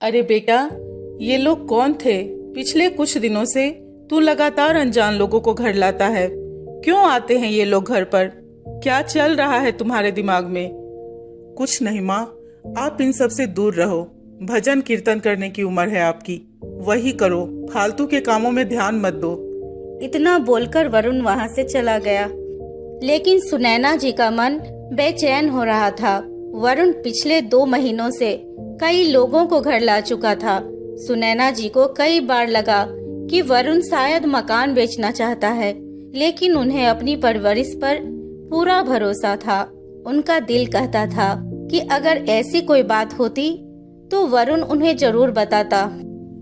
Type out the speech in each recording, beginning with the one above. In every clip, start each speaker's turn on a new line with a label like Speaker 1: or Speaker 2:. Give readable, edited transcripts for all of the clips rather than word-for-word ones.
Speaker 1: अरे बेटा, ये लोग कौन थे? पिछले कुछ दिनों से तू लगातार अनजान लोगों को घर लाता है। क्यों आते हैं ये लोग घर पर? क्या चल रहा है तुम्हारे दिमाग में?
Speaker 2: कुछ नहीं माँ, आप इन सब से दूर रहो। भजन कीर्तन करने की उम्र है आपकी, वही करो, फालतू के कामों में ध्यान मत दो।
Speaker 3: इतना बोलकर वरुण वहाँ से चला गया। लेकिन सुनैना जी का मन बेचैन हो रहा था। वरुण पिछले 2 महीनों से कई लोगों को घर ला चुका था। सुनैना जी को कई बार लगा कि वरुण शायद मकान बेचना चाहता है, लेकिन उन्हें अपनी परवरिश पर पूरा भरोसा था। उनका दिल कहता था कि अगर ऐसी कोई बात होती तो वरुण उन्हें जरूर बताता,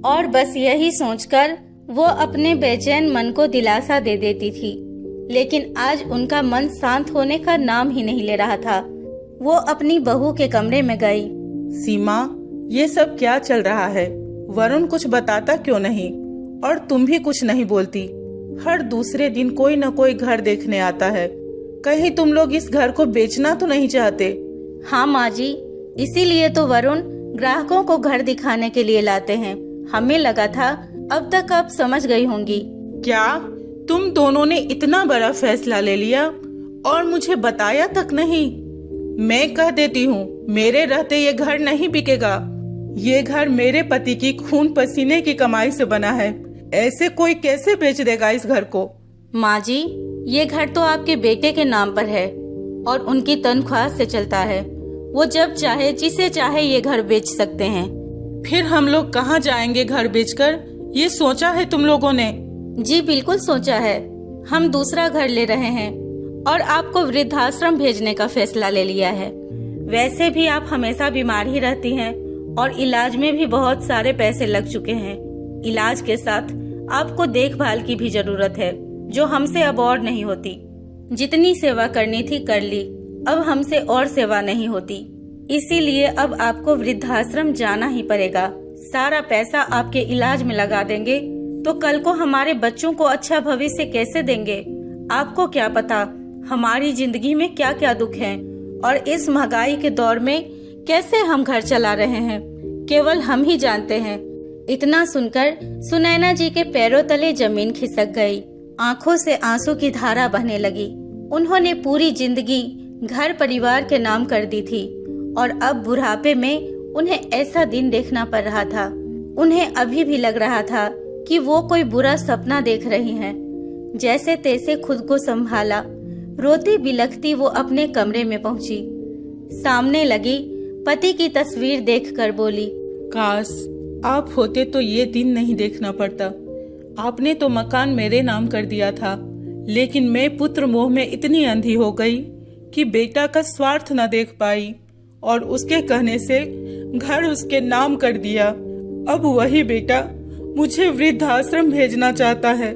Speaker 3: और बस यही सोचकर वो अपने बेचैन मन को दिलासा दे देती थी। लेकिन आज उनका मन शांत होने का नाम ही नहीं ले रहा था। वो अपनी बहू के कमरे में गई।
Speaker 1: सीमा, ये सब क्या चल रहा है? वरुण कुछ बताता क्यों नहीं? और तुम भी कुछ नहीं बोलती। हर दूसरे दिन कोई न कोई घर देखने आता है। कहीं तुम लोग इस घर को बेचना तो नहीं चाहते?
Speaker 3: हाँ माँ जी, इसीलिए तो वरुण ग्राहकों को घर दिखाने के लिए लाते हैं। हमें लगा था अब तक आप समझ गई होंगी।
Speaker 1: क्या तुम दोनों ने इतना बड़ा फैसला ले लिया और मुझे बताया तक नहीं? मैं कह देती हूँ, मेरे रहते ये घर नहीं बिकेगा। ये घर मेरे पति की खून पसीने की कमाई से बना है। ऐसे कोई कैसे बेच देगा इस घर को?
Speaker 3: माँ जी, ये घर तो आपके बेटे के नाम पर है और उनकी तनख्वाह से चलता है। वो जब चाहे जिसे चाहे ये घर बेच सकते हैं।
Speaker 1: फिर हम लोग कहाँ जाएंगे घर बेचकर? ये सोचा है तुम लोगों ने?
Speaker 3: जी बिल्कुल सोचा है। हम दूसरा घर ले रहे हैं और आपको वृद्धाश्रम भेजने का फैसला ले लिया है। वैसे भी आप हमेशा बीमार ही रहती हैं और इलाज में भी बहुत सारे पैसे लग चुके हैं। इलाज के साथ आपको देखभाल की भी जरूरत है, जो हमसे अब और नहीं होती। जितनी सेवा करनी थी कर ली, अब हमसे और सेवा नहीं होती। इसीलिए अब आपको वृद्धाश्रम जाना ही पड़ेगा। सारा पैसा आपके इलाज में लगा देंगे तो कल को हमारे बच्चों को अच्छा भविष्य कैसे देंगे? आपको क्या पता हमारी जिंदगी में क्या क्या दुख हैं और इस महंगाई के दौर में कैसे हम घर चला रहे हैं, केवल हम ही जानते हैं। इतना सुनकर सुनैना जी के पैरों तले जमीन खिसक गई। आंखों से आंसू की धारा बहने लगी। उन्होंने पूरी जिंदगी घर परिवार के नाम कर दी थी और अब बुढ़ापे में उन्हें ऐसा दिन देखना पड़ रहा था। उन्हें अभी भी लग रहा था कि वो कोई बुरा सपना देख रही हैं। जैसे तैसे खुद को संभाला, रोती बिलखती वो अपने कमरे में पहुंची। सामने लगी पति की तस्वीर देखकर बोली,
Speaker 1: काश आप होते तो ये दिन नहीं देखना पड़ता। आपने तो मकान मेरे नाम कर दिया था, लेकिन मैं पुत्र मोह में इतनी अंधी हो गई कि बेटा का स्वार्थ न देख पाई और उसके कहने से घर उसके नाम कर दिया। अब वही बेटा मुझे वृद्धाश्रम भेजना चाहता है।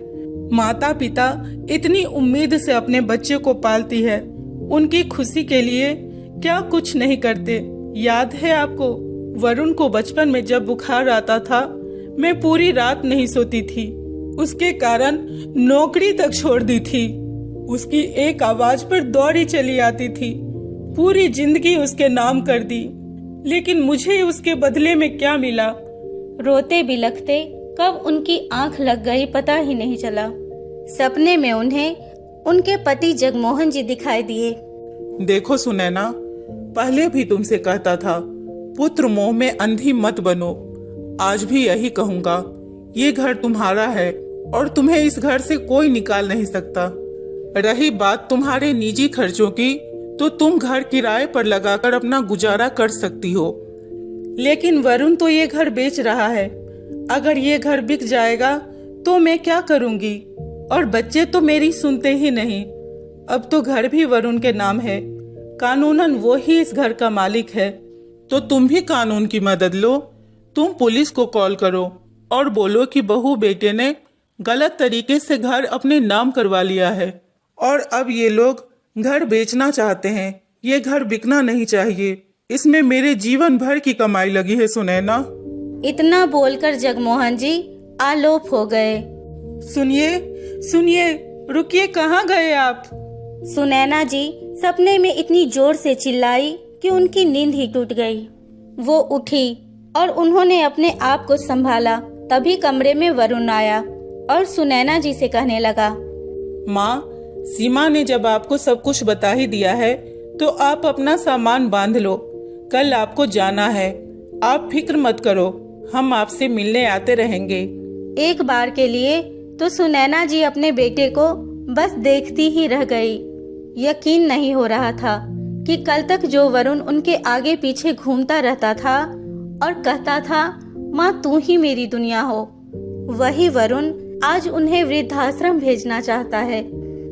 Speaker 1: माता पिता इतनी उम्मीद से अपने बच्चे को पालती है, उनकी खुशी के लिए क्या कुछ नहीं करते। याद है आपको, वरुण को बचपन में जब बुखार आता था, मैं पूरी रात नहीं सोती थी। उसके कारण नौकरी तक छोड़ दी थी। उसकी एक आवाज पर दौड़ी चली आती थी। पूरी जिंदगी उसके नाम कर दी, लेकिन मुझे उसके बदले में क्या मिला?
Speaker 3: रोते बिलखते कब उनकी आंख लग गई पता ही नहीं चला। सपने में उन्हें उनके पति जगमोहन जी दिखाई दिए।
Speaker 2: देखो सुनैना, पहले भी तुमसे कहता था, पुत्र मोह में अंधी मत बनो। आज भी यही कहूँगा। ये घर तुम्हारा है और तुम्हें इस घर से कोई निकाल नहीं सकता। रही बात तुम्हारे निजी खर्चों की, तो तुम घर किराए पर लगाकर अपना गुजारा कर सकती हो।
Speaker 1: लेकिन वरुण तो ये घर बेच रहा है। अगर ये घर बिक जाएगा तो मैं क्या करूंगी? और बच्चे तो मेरी सुनते ही नहीं। अब तो घर भी वरुण के नाम है। कानूनन वो ही इस घर का मालिक है।
Speaker 2: तो तुम भी कानून की मदद लो। तुम पुलिस को कॉल करो और बोलो कि बहू बेटे ने गलत तरीके से घर अपने नाम करवा लिया है और अब ये लोग घर बेचना चाहते हैं। ये घर बिकना नहीं चाहिए। इसमें मेरे जीवन भर की कमाई लगी है सुनैना।
Speaker 3: इतना बोलकर जगमोहन जी आलोप हो गए।
Speaker 1: सुनिए सुनिए, रुकिए, कहाँ गए आप?
Speaker 3: सुनैना जी सपने में इतनी जोर से चिल्लाई कि उनकी नींद ही टूट गई। वो उठी और उन्होंने अपने आप को संभाला। तभी कमरे में वरुण आया और सुनैना जी से कहने लगा,
Speaker 2: माँ, सीमा ने जब आपको सब कुछ बता ही दिया है तो आप अपना सामान बांध लो। कल आपको जाना है। आप फिक्र मत करो, हम आपसे मिलने आते रहेंगे।
Speaker 3: एक बार के लिए तो सुनैना जी अपने बेटे को बस देखती ही रह गई। यकीन नहीं हो रहा था कि कल तक जो वरुण उनके आगे पीछे घूमता रहता था और कहता था, माँ तू ही मेरी दुनिया हो, वही वरुण आज उन्हें वृद्धाश्रम भेजना चाहता है।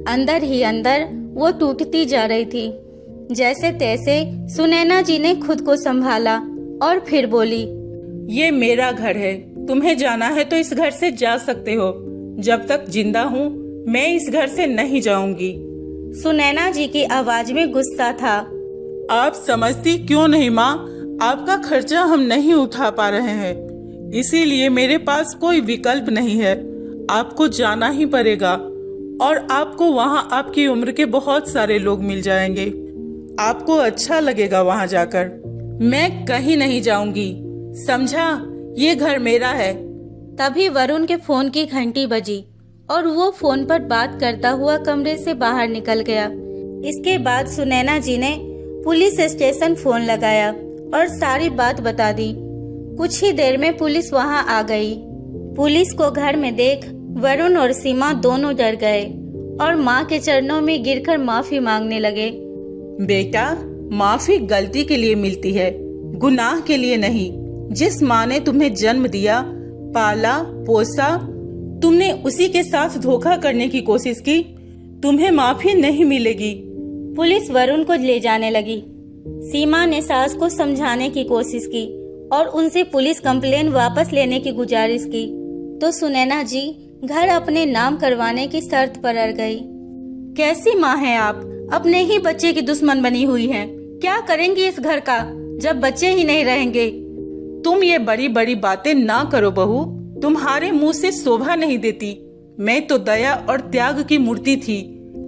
Speaker 3: अंदर ही अंदर वो टूटती जा रही थी। जैसे तैसे सुनैना जी ने खुद को संभाला और फिर बोली,
Speaker 1: ये मेरा घर है, तुम्हें जाना है तो इस घर से जा सकते हो। जब तक जिंदा हूँ मैं इस घर से नहीं जाऊंगी।
Speaker 3: सुनैना जी की आवाज में गुस्सा था।
Speaker 2: आप समझती क्यों नहीं माँ? आपका खर्चा हम नहीं उठा पा रहे हैं, इसीलिए मेरे पास कोई विकल्प नहीं है। आपको जाना ही पड़ेगा और आपको वहाँ आपकी उम्र के बहुत सारे लोग मिल जाएंगे। आपको अच्छा लगेगा वहाँ जाकर।
Speaker 1: मैं कहीं नहीं जाऊंगी, समझा? ये घर मेरा है।
Speaker 3: तभी वरुण के फोन की घंटी बजी और वो फोन पर बात करता हुआ कमरे से बाहर निकल गया। इसके बाद सुनैना जी ने पुलिस स्टेशन फोन लगाया और सारी बात बता दी। कुछ ही देर में पुलिस वहां आ गई। पुलिस को घर में देख वरुण और सीमा दोनों डर गए और माँ के चरणों में गिरकर माफी मांगने लगे।
Speaker 1: बेटा, माफी गलती के लिए मिलती है, गुनाह के लिए नहीं। जिस माँ ने तुम्हें जन्म दिया, पाला पोसा, तुमने उसी के साथ धोखा करने की कोशिश की, तुम्हें माफी नहीं मिलेगी।
Speaker 3: पुलिस वरुण को ले जाने लगी। सीमा ने सास को समझाने की कोशिश की और उनसे पुलिस कंप्लेन वापस लेने की गुजारिश की, तो सुनैना जी घर अपने नाम करवाने की शर्त पर अड़ गई। कैसी माँ हैं आप? अपने ही बच्चे की दुश्मन बनी हुई हैं। क्या करेंगी इस घर का जब बच्चे ही नहीं रहेंगे?
Speaker 1: तुम ये बड़ी बड़ी बातें ना करो बहू, तुम्हारे मुंह से शोभा नहीं देती। मैं तो दया और त्याग की मूर्ति थी,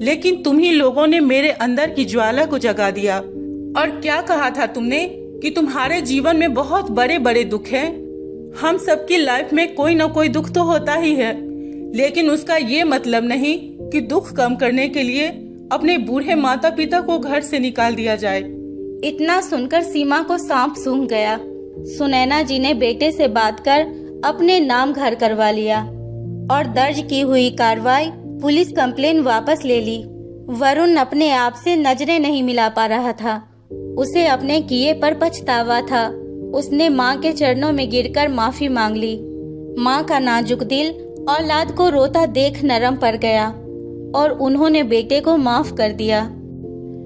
Speaker 1: लेकिन तुम ही लोगों ने मेरे अंदर की ज्वाला को जगा दिया। और क्या कहा था तुमने कि तुम्हारे जीवन में बहुत बड़े बड़े दुख हैं? हम सबकी लाइफ में कोई न कोई दुख तो होता ही है, लेकिन उसका ये मतलब नहीं कि दुख कम करने के लिए अपने बूढ़े माता पिता को घर से निकाल दिया जाए।
Speaker 3: इतना सुनकर सीमा को सांप सूंघ गया। सुनैना जी ने बेटे से बात कर अपने नाम घर करवा लिया और दर्ज की हुई कार्रवाई पुलिस कंप्लेन वापस ले ली। वरुण अपने आप से नजरें नहीं मिला पा रहा था। उसे अपने किए पर पछतावा था। उसने माँ के चरणों में गिरकर माफी मांग ली। माँ का नाजुक दिल औलाद को रोता देख नरम पड़ गया और उन्होंने बेटे को माफ कर दिया।